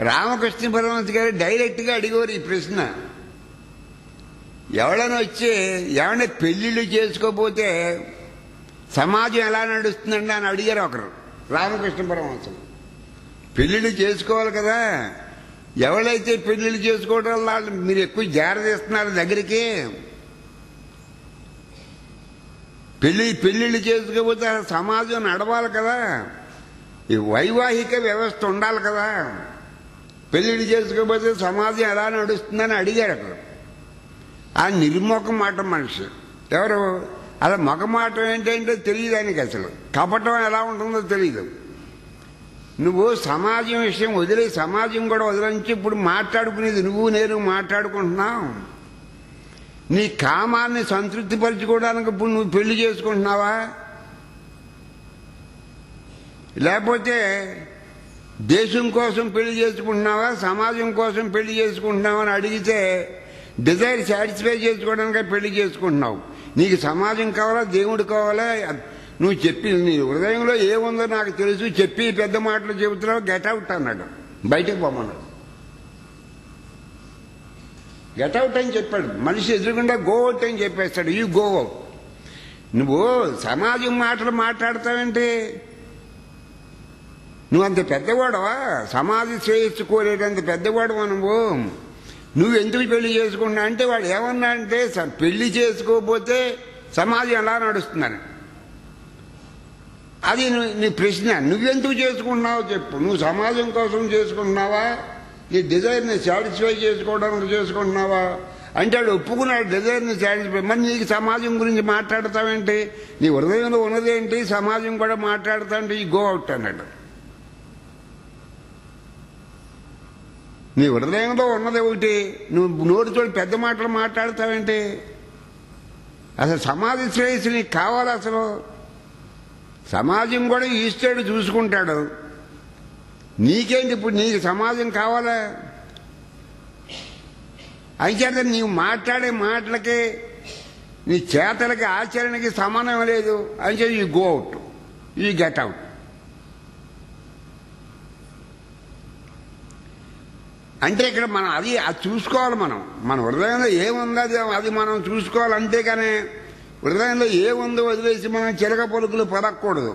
రామకృష్ణ పరమహంస గారు డైరెక్ట్గా అడిగేవారు ఈ ప్రశ్న. ఎవడైనా వచ్చి ఏమైనా పెళ్లిళ్ళు చేసుకోపోతే సమాజం ఎలా నడుస్తుందండి అని అడిగారు ఒకరు రామకృష్ణ పరమహంసలు. పెళ్లిళ్ళు చేసుకోవాలి కదా, ఎవరైతే పెళ్లిళ్ళు చేసుకోవడం వల్ల మీరు ఎక్కువ జాగ్రత్త ఇస్తున్నారు దగ్గరికి, పెళ్లిళ్ళు చేసుకోకపోతే సమాజం నడవాలి కదా, ఈ వైవాహిక వ్యవస్థ ఉండాలి కదా, పెళ్లిళ్ళు చేసుకోకపోతే సమాజం ఎలా నడుస్తుందని అడిగారు అక్కడ. ఆ నిర్మోహం మాట మనిషి ఎవరు, అలా మొగమాటం ఏంటంటే తెలియదు ఆయనకి, అసలు కపటం ఎలా ఉంటుందో తెలియదు. నువ్వు సమాజం విషయం వదిలే, సమాజం కూడా వదిలించి ఇప్పుడు మాట్లాడుకునేది నువ్వు నేను మాట్లాడుకుంటున్నావు. నీ కామాన్ని సంతృప్తి పరచుకోవడానికి ఇప్పుడు నువ్వు పెళ్లి చేసుకుంటున్నావా, లేకపోతే దేశం కోసం పెళ్లి చేసుకుంటున్నావా, సమాజం కోసం పెళ్లి చేసుకుంటున్నావా అని అడిగితే డిజైర్ సాటిస్ఫై చేసుకోవడానికి పెళ్లి చేసుకుంటున్నావు. నీకు సమాజం కావాలా, దేవుడు కావాలా, నువ్వు చెప్పి నీ హృదయంలో ఏముందో నాకు తెలుసు, చెప్పి పెద్ద మాటలు చెబుతున్నావు, గెట్ అవుట్ అన్నాడు, బయటకు పోమన్నాడు. గెట్ అవుట్ అని చెప్పాడు. మనిషి ఎదురుకుండా గో అవుట్ అని చెప్పేస్తాడు, యూ గో అవుట్. నువ్వు సమాజం మాటలు మాట్లాడతావంటే నువ్వు అంత పెద్దవాడవా, సమాజ శ్రేయస్సు కోరేటంత పెద్దవాడవా నువ్వు ఎందుకు పెళ్లి చేసుకున్నా అంటే వాడు ఏమన్నా అంటే పెళ్లి చేసుకోకపోతే సమాజం ఎలా నడుస్తుందని. అది నీ ప్రశ్న. నువ్వెందుకు చేసుకుంటున్నావో చెప్పు. నువ్వు సమాజం కోసం చేసుకుంటున్నావా, నీ డిజైర్ని సాటిస్ఫై చేసుకోవడానికి చేసుకుంటున్నావా అంటే వాడు ఒప్పుకున్నాడు డిజైర్ని సాటిస్ఫై. మరి నీకు సమాజం గురించి మాట్లాడతావేంటి, నీ హృదయంలో ఉన్నదేంటి, సమాజం కూడా మాట్లాడతాంటే ఈ గో అవుట్ అన్నాడు. నీ హృదయంలో ఉన్నది ఒకటి, నువ్వు నోటితో పెద్ద మాటలు మాట్లాడతావేంటి, అసలు సమాజ శ్రేయస్సు నీకు కావాలి. అసలు సమాజం కూడా ఈశ్వరుడు చూసుకుంటాడు, నీకేంటి ఇప్పుడు, నీకు సమాజం కావాలా? అయితే నీవు మాట్లాడే మాటలకి నీ చేతలకి ఆచరణకి సమానం లేదు అని చెప్పి you go out, you get out. అంటే ఇక్కడ మనం అది చూసుకోవాలి. మన హృదయంలో ఏముందో అది మనం చూసుకోవాలి. అంతేగాని హృదయంలో ఏముందో వదిలేసి మనం చిలక పలుకులు పలకూడదు.